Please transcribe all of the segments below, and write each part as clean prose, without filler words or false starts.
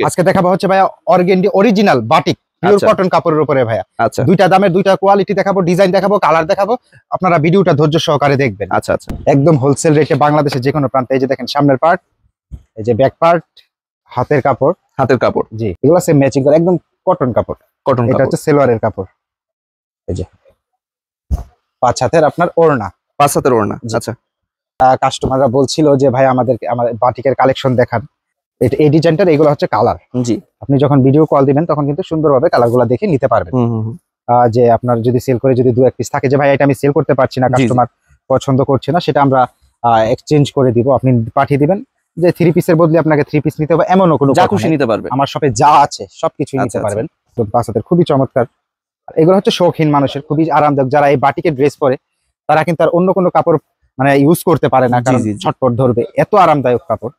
আজকে দেখাবো হচ্ছে ভাইয়া organdie original batik pure cotton কাপড়ের উপরে ভাইয়া। আচ্ছা, দুইটা দামের দুইটা কোয়ালিটি দেখাবো, ডিজাইন দেখাবো, কালার দেখাবো। আপনারা ভিডিওটা ধৈর্য সহকারে দেখবেন। আচ্ছা আচ্ছা, একদম হোলসেল রেটে বাংলাদেশের যে কোনো প্রান্তে। এই যে দেখেন সামনের পার্ট, এই যে ব্যাক পার্ট, হাতের কাপড়, জি এগুলো সেম ম্যাচিং করে একদম কটন কাপড়। এটা হচ্ছে সেলোয়ারের কাপড়। এই যে 5 হাতের আপনার ওড়না, 5 হাতের ওড়না। আচ্ছা, কাস্টমাররা বলছিল যে ভাই আমাদের বাটিকের কালেকশন দেখান। এই ডিজাইনটার এগুলো হচ্ছে কালার। জি, আপনি যখন ভিডিও কল দিবেন তখন কিন্তু সুন্দরভাবে কালারগুলো দেখে নিতে পারবেন। যে আপনার যদি সেল করে যদি 2-1 পিস থাকে যে ভাই এটা আমি সেল করতে পারছি না, কাস্টমার পছন্দ করছে না, সেটা আমরা এক্সচেঞ্জ করে দিব। আপনি পাঠিয়ে দিবেন যে 3 পিসের বদলে আপনাকে 3 পিস নিতে হবে, এমনও কোনো যা খুশি নিতে পারবেন। আমার শপে যা আছে সবকিছুই নিতে পারবেন। তো 5 হাতের খুবই চমৎকার। এগুলো হচ্ছে শৌখিন মানুষের, খুবই আরামদায়ক। যারা এই বাটিকের ড্রেস পরে তারা কিন্তু আর অন্য কোনো কাপড় মানে ইউজ করতে পারে না, কারণ ছটপট ধরবে, এত আরামদায়ক কাপড়।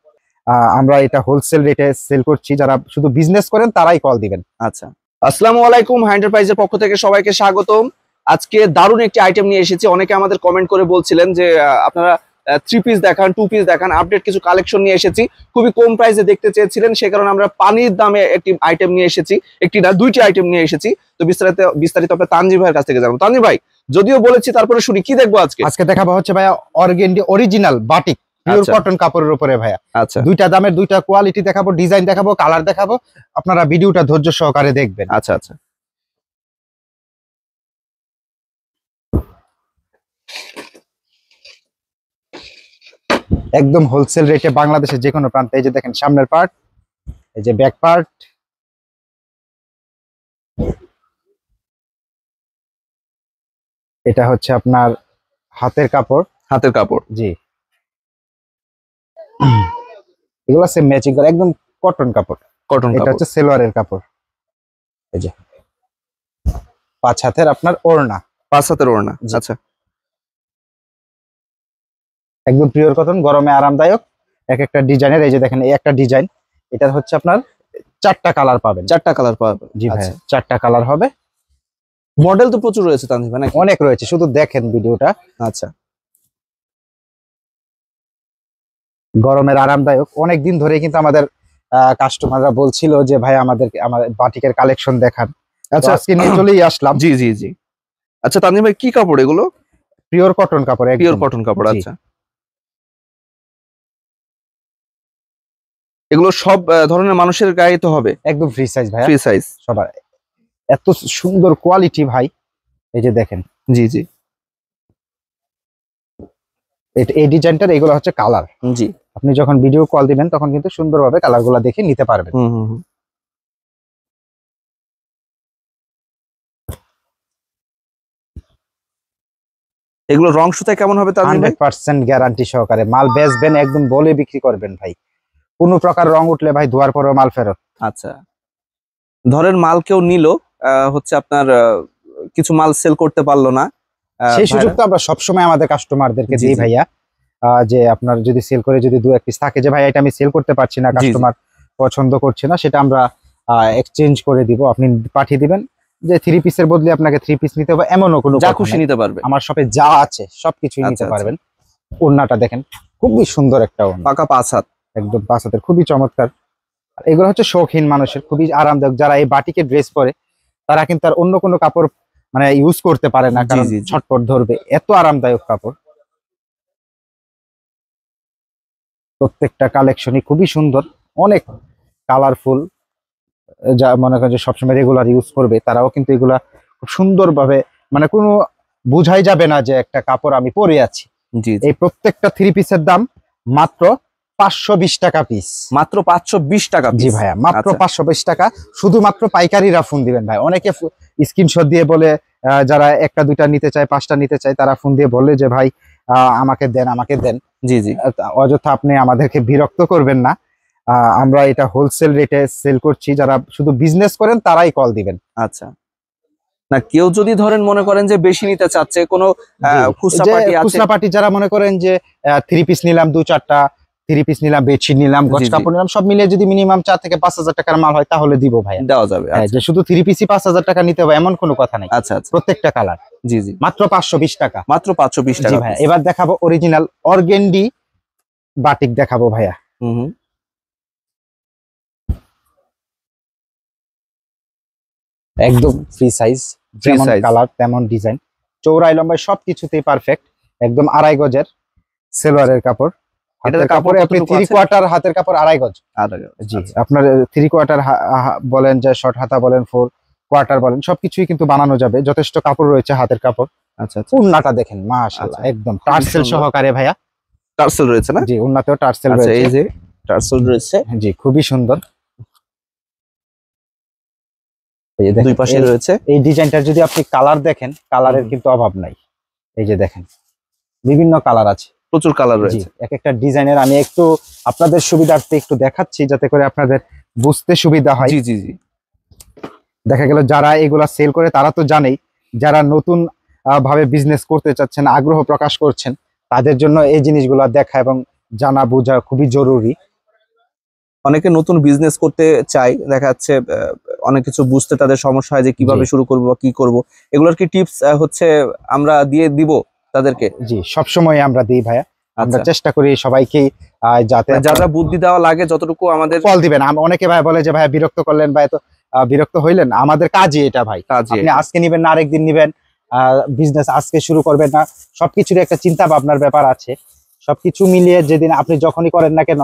আমরা এটা হোলসেল রেটে সেল করছি। যারা শুধু বিজনেস করেন তারাই কল দিবেন। আচ্ছা, আসসালামু আলাইকুম, এন্টারপ্রাইজের পক্ষ থেকে সবাইকে স্বাগতম। আজকে দারুণ একটি আইটেম নিয়ে এসেছি। অনেকে আমাদের কমেন্ট করে বলছিলেন যে আপনারা 3 পিস দেখান, 2 পিস দেখান। আপডেট কিছু কালেকশন নিয়ে এসেছি, খুবই কম প্রাইসে দেখতে চেয়েছিলেন, সে কারণে আমরা পানির দামে একটি আইটেম নিয়ে এসেছি। একটি না, 2টি আইটেম নিয়ে এসেছি। তো বিস্তারিত আপনার তানজিব ভাইয়ের কাছ থেকে জানবো। তানজিব ভাই, যদিও বলেছি তারপরে শুনি, কি দেখবো আজকে? আজকে দেখাবো হচ্ছে ভাইয়া organdie original batik pure cotton কাপড়ের উপরে ভাইয়া। আচ্ছা, দুইটা দামের দুইটা কোয়ালিটি দেখাবো, ডিজাইন দেখাবো, কালার দেখাবো। আপনারা ভিডিওটা ধৈর্য সহকারে দেখবেন। আচ্ছা আচ্ছা, একদম হোলসেল রেটে বাংলাদেশের যে কোনো প্রান্তে। এই যে দেখেন সামনের পার্ট, এই যে ব্যাক পার্ট, এটা হচ্ছে আপনার হাতের কাপড়, জি এগুলো সেম ম্যাচিং করে একদম কটন কাপড়। এটা হচ্ছে সেলোয়ারের কাপড়। এই যে 5 হাতের আপনার ওড়না, 5 হাতের ওড়না। আচ্ছা, একদম পিওর কটন, গরমে আরামদায়ক। এক একটা ডিজাইনের, এই যে দেখেন এই একটা ডিজাইন, এটা হচ্ছে আপনার 4টা কালার পাবেন। 4টা কালার পাবেন, জি ভাই 4টা কালার হবে। মডেল তো প্রচুর রয়েছে তানজিব ভাই, অনেক রয়েছে, শুধু দেখেন ভিডিওটা। আচ্ছা, গরমের আরামদায়ক। অনেক দিন ধরে কিন্তু আমাদের কাস্টমাররা বলছিল যে ভাই আমাদের বাটিকের কালেকশন দেখান। আচ্ছা, আজকে নিয়ে চলেই আসলাম। জি জি জি। আচ্ছা তানজিব ভাই, কি কাপড় এগুলো? পিওর কটন কাপড়, পিওর কটন কাপড়। আচ্ছা, এগুলো সব ধরনের মানুষের গায়ে তো হবে? একদম ফ্রি সাইজ ভাই, ফ্রি সাইজ সবার। এত সুন্দর কোয়ালিটি ভাই, এই যে দেখেন। জি জি, এই ডিজাইনটার এগুলো হচ্ছে কালার। জি, আপনি যখন ভিডিও কল দিবেন তখন কিন্তু সুন্দরভাবে কালারগুলো দেখে নিতে পারবেন। এগুলো রং সুতায় কেমন হবে? 100% গ্যারান্টি সহকারে মাল বেচবেন, একদম বলে বিক্রি করবেন ভাই। কোনো প্রকার রং উঠলে ভাই ধোয়ার পরেও মাল ফেরত। আচ্ছা, ধরেন মাল কেউ নিল, হচ্ছে আপনার কিছু মাল সেল করতে পারলো না, সেই সুযোগ তো আমরা সবসময় আমাদের কাস্টমারদেরকে দিই ভাইয়া। যে আপনার যদি সেল করে যদি 2-1 পিস থাকে যে ভাই এটা আমি সেল করতে পারছি না, কাস্টমার পছন্দ করছে না, সেটা আমরা এক্সচেঞ্জ করে দিব। আপনি পাঠিয়ে দিবেন যে 3 পিসের বদলে আপনাকে 3 পিস নিতে হবে, এমনও কোনো যা খুশি নিতে পারবে। আমার শপে যা আছে সবকিছুই নিতে পারবেন। ওড়নাটা দেখেন, খুবই সুন্দর একটা ওড়না, পাকা 5 হাত, একদম 5 হাতের, খুবই চমৎকার। এগুলো হচ্ছে শৌখিন মানুষের, খুবই আরামদায়ক। যারা এই বাটিকের ড্রেস পরে তারা কিন্তু আর অন্য কোনো কাপড় মানে ইউজ করতে পারে না, কারণ ছটপট ধরবে, এত আরামদায়ক কাপড়। প্রত্যেকটা কালেকশনই খুবই সুন্দর, অনেক কালারফুল। যা মনে করেন যে সবসময় রেগুলার ইউজ করবে তারাও কিন্তু এগুলা খুব সুন্দরভাবে, মানে কোনো বুঝাই যাবে না যে একটা কাপড় আমি পরে আছি। এই প্রত্যেকটা 3 পিসের দাম মাত্র 520 টাকা পিস। মাত্র 520 টাকা? জি ভাইয়া, মাত্র 520 টাকা। শুধুমাত্র পাইকারিরা ফোন দিবেন ভাই। অনেকে স্ক্রিনশট দিয়ে বলে, যারা 1টা 2টা নিতে চায়, 5টা নিতে চায়, তারা ফোন দিয়ে বলে যে ভাই আমাকে দেন, আমাকে দেন। জি জি, অযথা আপনি আমাদেরকে বিরক্ত করবেন না। আমরা এটা হোলসেল রেটে সেল করছি। যারা শুধু বিজনেস করেন তারাই কল দিবেন। আচ্ছা, না কেউ যদি ধরেন মনে করেন যে বেশি নিতে চাচ্ছে, কোনো খুচরা পার্টি যারা মনে করেন যে 3 পিস নিলাম, 2-4টা 3 পিস নিলাম, বেডশিট নিলাম, গজ কাপড় নিলাম, সব মিলিয়ে যদি মিনিমাম 4 থেকে 5,000 টাকার মাল হয় তাহলে দিব ভাই, দেওয়া যাবে। যে শুধু 3 পিসই 5,000 টাকা নিতে হবে এমন কোনো কথা নাই। আচ্ছা আচ্ছা, প্রত্যেকটা কালার। জি জি, মাত্র 520 টাকা। মাত্র 520 টাকা ভাই। এবার দেখাবো অরিজিনাল অর্গেন্ডি বাটিক দেখাবো ভাইয়া। একদম ফ্রি সাইজ, যেমন কালার তেমন ডিজাইন, চৌড়াই লম্বাই সবকিছুতেই পারফেক্ট। একদম 2.5 গজের সেলোয়ারের কাপড়। হাতের কাপড়ে আপনি 3 কোয়ার্টার, হাতের কাপড় 2.5 গজ। জি, আপনার 3 কোয়ার্টার বলেন, যে শর্ট হাতা বলেন, 4 কোয়ার্টার বলেন, সবকিছুই কিন্তু বানানো যাবে। যথেষ্ট কাপড় রয়েছে হাতের কাপড়। আচ্ছা, উন্নাটা দেখেন মাশাআল্লাহ, একদম টার্সেল সহকারে ভাইয়া। টার্সেল রয়েছে না? জি, উন্নাতেও টার্সেল রয়েছে। এই যে টার্সেল রয়েছে, জি খুবই সুন্দর। দুই পাশে রয়েছে। এই ডিজাইনটার যদি আপনি কালার দেখেন, কালারের কিন্তু অভাব নাই। এই যে দেখেন বিভিন্ন কালার আছে, প্রচুর কালার রয়েছে। এক একটা ডিজাইনের আমি একটু আপনাদের সুবিধার্থে একটু দেখাচ্ছি, যাতে করে আপনাদের বুঝতে সুবিধা হয়। জি জি জি। দেখা গেল যারা এগুলা সেল করে তারা তো জানেই, যারা নতুন ভাবে বিজনেস করতে চাচ্ছেন, আগ্রহ প্রকাশ করছেন, তাদের জন্য এই জিনিসগুলো দেখা এবং জানা বোঝা খুবই জরুরি। অনেকে নতুন বিজনেস করতে চায়, দেখা যাচ্ছে অনেক কিছু বুঝতে তাদের সমস্যা হয় যে কিভাবে শুরু করব বা কি করব। এগুলোর কি টিপস হচ্ছে আমরা দিয়ে দিব তাদেরকে? জি, সবসময় আমরা দিই ভাইয়া। আমরা চেষ্টা করি সবাইকে, যাতে যারা বুদ্ধি দেওয়া লাগে যতটুকু আমাদের কল দিবেন। অনেকে ভাই বলে যে ভাইয়া বিরক্ত করলেন, ভাই তো বিরক্ত হইলেন, আমাদের কাজই এটা ভাই। আপনি আজকে নিবেন না আরেকদিন নিবেন, বিজনেস আজকে শুরু করবেন না, সবকিছুর একটা চিন্তা ভাবনার ব্যাপার আছে। সবকিছু মিলিয়ে যেদিন আপনি যখনই করেন না কেন,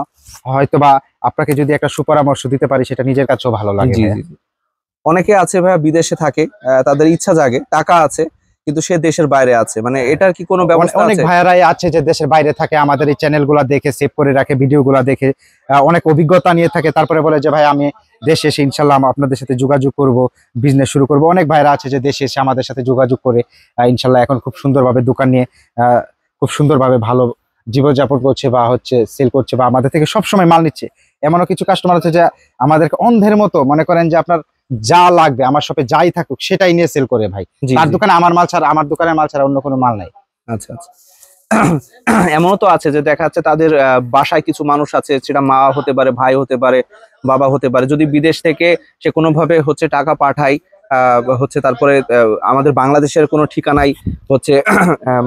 হয়তোবা আপনাকে যদি একটা সুপরামর্শ দিতে পারি, সেটা নিজের কাছেও ভালো লাগে। অনেকে আছে ভাইয়া বিদেশে থাকে, তাদের ইচ্ছা জাগে, টাকা আছে কিন্তু সে দেশের বাইরে আছে, মানে এটার কি কোনো ব্যবস্থা আছে? অনেক ভাইয়ারাই আছে যে দেশের বাইরে থাকে, আমাদের এই চ্যানেলগুলো দেখে সেভ করে রাখে, ভিডিওগুলো দেখে অনেক অভিজ্ঞতা নিয়ে থাকে, তারপরে বলে যে ভাই আমি দেশে এসে ইনশাল্লাহ আপনাদের সাথে যোগাযোগ করব, বিজনেস শুরু করব। অনেক ভাইরা আছে যে দেশে এসে আমাদের সাথে যোগাযোগ করে ইনশাল্লাহ এখন খুব সুন্দরভাবে দোকান নিয়ে খুব সুন্দরভাবে ভালো জীবনযাপন করছে, বা হচ্ছে সেল করছে, বা আমাদের থেকে সবসময় মাল নিচ্ছে। এমনও কিছু কাস্টমার আছে যে আমাদেরকে অন্ধের মতো মনে করেন যে আপনার যা লাগবে আমার শপে যাই থাকুক সেটাই নিয়ে সেল করে ভাই। তার দোকানে আমার মাল ছাড়া, আমার দোকানের মাল ছাড়া অন্য কোনো মাল নাই। আচ্ছা আচ্ছা। এমনও তো আছে যে দেখা যাচ্ছে তাদের বাসায় কিছু মানুষ আছে, সেটা মা হতে পারে, ভাই হতে পারে, বাবা হতে পারে, যদি বিদেশ থেকে সে কোনোভাবে হচ্ছে টাকা পাঠায়, হচ্ছে তারপরে আমাদের বাংলাদেশের কোনো ঠিকানায় হচ্ছে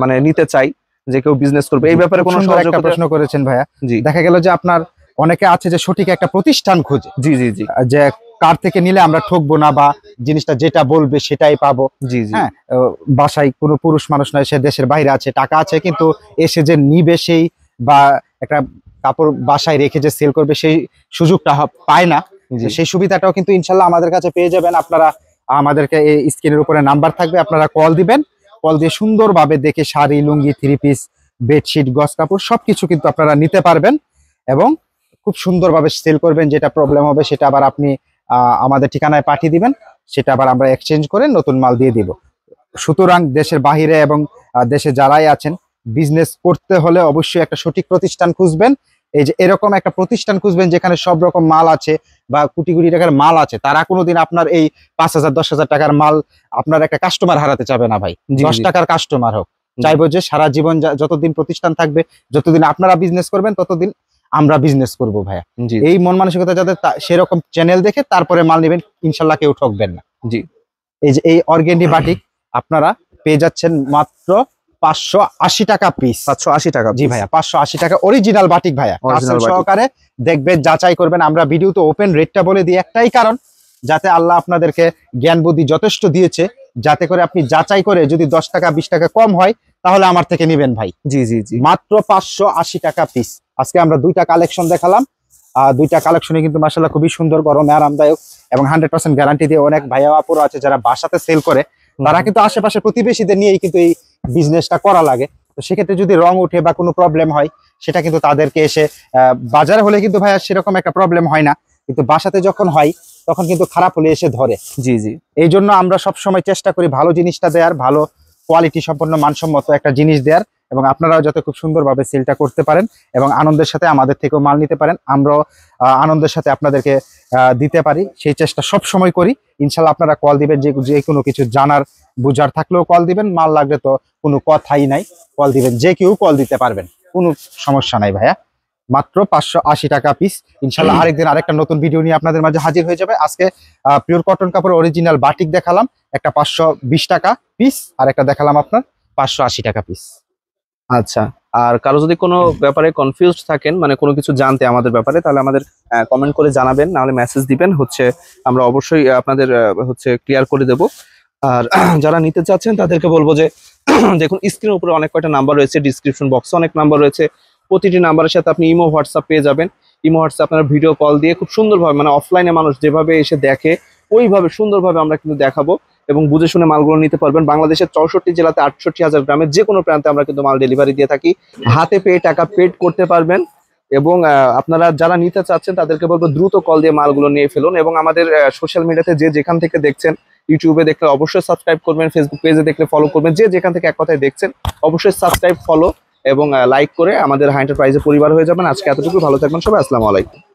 মানে নিতে চাই যে কেউ বিজনেস করবে, এই ব্যাপারে কোনো একটা প্রশ্ন করেছেন ভাইয়া। দেখা গেল যে আপনার অনেকে আছে যে সঠিক একটা প্রতিষ্ঠান খুঁজে, জি জি জি, যে কার থেকে নিলে আমরা ঠকবো না, বা জিনিসটা যেটা বলবে সেটাই পাবো। জি জি। হ্যাঁ, বাসায় কোনো পুরুষ মানুষ নয়, সে দেশের বাইরে আছে, টাকা আছে, কিন্তু এসে যে নিবে সেই, বা একটা কাপড় বাসায় রেখে যে সেল করবে সেই সুযোগটা পায় না। সেই সুবিধাটাও কিন্তু ইনশাল্লাহ আমাদের কাছে পেয়ে যাবেন আপনারা। আমাদেরকে এই স্ক্রিনের উপরে নাম্বার থাকবে, আপনারা কল দিবেন, কল দিয়ে সুন্দরভাবে দেখে শাড়ি, লুঙ্গি, 3 পিস, বেডশিট, গস কাপড় সবকিছু কিন্তু আপনারা নিতে পারবেন, এবং খুব সুন্দরভাবে সেল করবেন। যেটা প্রবলেম হবে সেটা আবার আপনি আমাদের ঠিকানায় পাঠিয়ে দিবেন, সেটা আবার আমরা এক্সচেঞ্জ করে নতুন মাল দিয়ে দিব। সুতরাং দেশের বাহিরে এবং দেশে যারাই আছেন, বিজনেস করতে হলে অবশ্যই একটা সঠিক প্রতিষ্ঠান খুঁজবেন। এই যে এরকম একটা প্রতিষ্ঠান খুঁজবেন যেখানে সব রকম মাল আছে, বা কোটি কোটি টাকার মাল আছে। তারা কোনোদিন আপনার এই 5,000 10,000 টাকার মাল আপনার একটা কাস্টমার হারাতে চাবে না ভাই। 10 টাকার কাস্টমার হোক, চাইবো যে সারা জীবন যতদিন প্রতিষ্ঠান থাকবে, যতদিন আপনারা বিজনেস করবেন, ততদিন আমরা বিজনেস করব ভাইয়া। এই মন মানসিকতা যাদের, সেরকম চ্যানেল দেখে তারপরে মাল নেবেন, ইনশাল্লাহ কেউ ঠকবেন না। জি, এই যে এই অর্গেন্ডি বাটিক আপনারা পেয়ে যাচ্ছেন মাত্র 580 টাকা পিস। 580 টাকা? জি ভাইয়া, 580 টাকা অরিজিনাল বাটিক ভাইয়া, সহকারে দেখবেন, যাচাই করবেন। আমরা ভিডিওতে ওপেন রেটটা বলে দিই, একটাই কারণ, যাতে আল্লাহ আপনাদেরকে জ্ঞান বুদ্ধি যথেষ্ট দিয়েছে, যাতে করে আপনি যাচাই করে যদি 10 টাকা 20 টাকা কম হয় তাহলে আমার থেকে নেবেন ভাই। জি জি জি, মাত্র 580 টাকা পিস। আজকে আমরা 2টা কালেকশন দেখালাম, 2টা কালেকশনে কিন্তু মাশাআল্লাহ খুবই সুন্দর, গরমে আরামদায়ক, এবং 100% গ্যারান্টি দিয়ে। অনেক ভাইয়া আপুরা আছে যারা বাসাতে সেল করে, তারা কিন্তু আশেপাশে প্রতিবেশীদের নিয়েই কিন্তু এই বিজনেসটা করা লাগে। তো সেক্ষেত্রে যদি রং উঠে বা কোনো প্রবলেম হয়, সেটা কিন্তু তাদেরকে এসে, বাজারে হলে কিন্তু ভাইয়া সেরকম একটা প্রবলেম হয় না, কিন্তু বাসাতে যখন হয় তখন কিন্তু খারাপ হলে এসে ধরে। জি জি, এই জন্য আমরা সবসময় চেষ্টা করি ভালো জিনিসটা দেওয়ার, ভালো কোয়ালিটি সম্পন্ন মানসম্মত একটা জিনিস দেওয়ার, এবং আপনারাও যাতে খুব সুন্দরভাবে সেলটা করতে পারেন এবং আনন্দের সাথে আমাদের থেকেও মাল নিতে পারেন, আমরাও আনন্দের সাথে আপনাদেরকে দিতে পারি, সেই চেষ্টা সব সময় করি। ইনশাল্লাহ আপনারা কল দিবেন, যে কোনো কিছু জানার বুঝার থাকলেও কল দিবেন, মাল লাগলে তো কোনো কথাই নাই, কল দিবেন, যে কেউ কল দিতে পারবেন, কোনো সমস্যা নাই ভাইয়া। মাত্র 580 টাকা পিস। ইনশাল্লাহ আরেকদিন আরেকটা নতুন ভিডিও নিয়ে আপনাদের মাঝে হাজির হয়ে যাবে। আজকে পিওর কটন কাপড় অরিজিনাল বাটিক দেখালাম, একটা 520 টাকা পিস, আর একটা দেখালাম আপনার 580 টাকা পিস। আচ্ছা, আর কারো যদি কোনো ব্যাপারে কনফিউজড থাকেন, মানে কোনো কিছু জানতে আমাদের ব্যাপারে, তাহলে আমাদের কমেন্ট করে জানাবেন, নাহলে মেসেজ দিবেন, হচ্ছে আমরা অবশ্যই আপনাদের হচ্ছে ক্লিয়ার করে দেব। আর যারা নিতে চাচ্ছেন তাদেরকে বলবো যে দেখুন স্ক্রিনের উপরে অনেক কয়টা নাম্বার রয়েছে, ডিসক্রিপশন বক্সে অনেক নাম্বার রয়েছে, প্রতিটি নাম্বারের সাথে আপনি ইমো হোয়াটসঅ্যাপ পেয়ে যাবেন। ইমো হোয়াটসঅ্যাপ আপনারা ভিডিও কল দিয়ে খুব সুন্দরভাবে, মানে অফলাইনে মানুষ যেভাবে এসে দেখে ওইভাবে সুন্দরভাবে আমরা কিন্তু দেখাবো এবং বুঝে শুনে মালগুলো নিতে পারবেন। বাংলাদেশের 64 জেলাতে 68,000 গ্রামের যে কোনো প্রান্তে আমরা কিন্তু মাল ডেলিভারি দিয়ে থাকি। হাতে পেয়ে টাকা পেড করতে পারবেন এবং আপনারা যারা নিতে চাচ্ছেন তাদেরকে বলবো দ্রুত কল দিয়ে মালগুলো নিয়ে ফেলুন। এবং আমাদের সোশ্যাল মিডিয়াতে যে যেখান থেকে দেখছেন, ইউটিউবে দেখলে অবশ্যই সাবস্ক্রাইব করবেন, ফেসবুক পেজে দেখলে ফলো করবেন, যে যেখান থেকে এক কথায় দেখছেন অবশ্যই সাবস্ক্রাইব, ফলো এবং লাইক করে আমাদের হাই এন্টারপ্রাইজের পরিবার হয়ে যাবেন। আজকে এতটুকু, ভালো থাকবেন সবাই, আসসালামু আলাইকুম।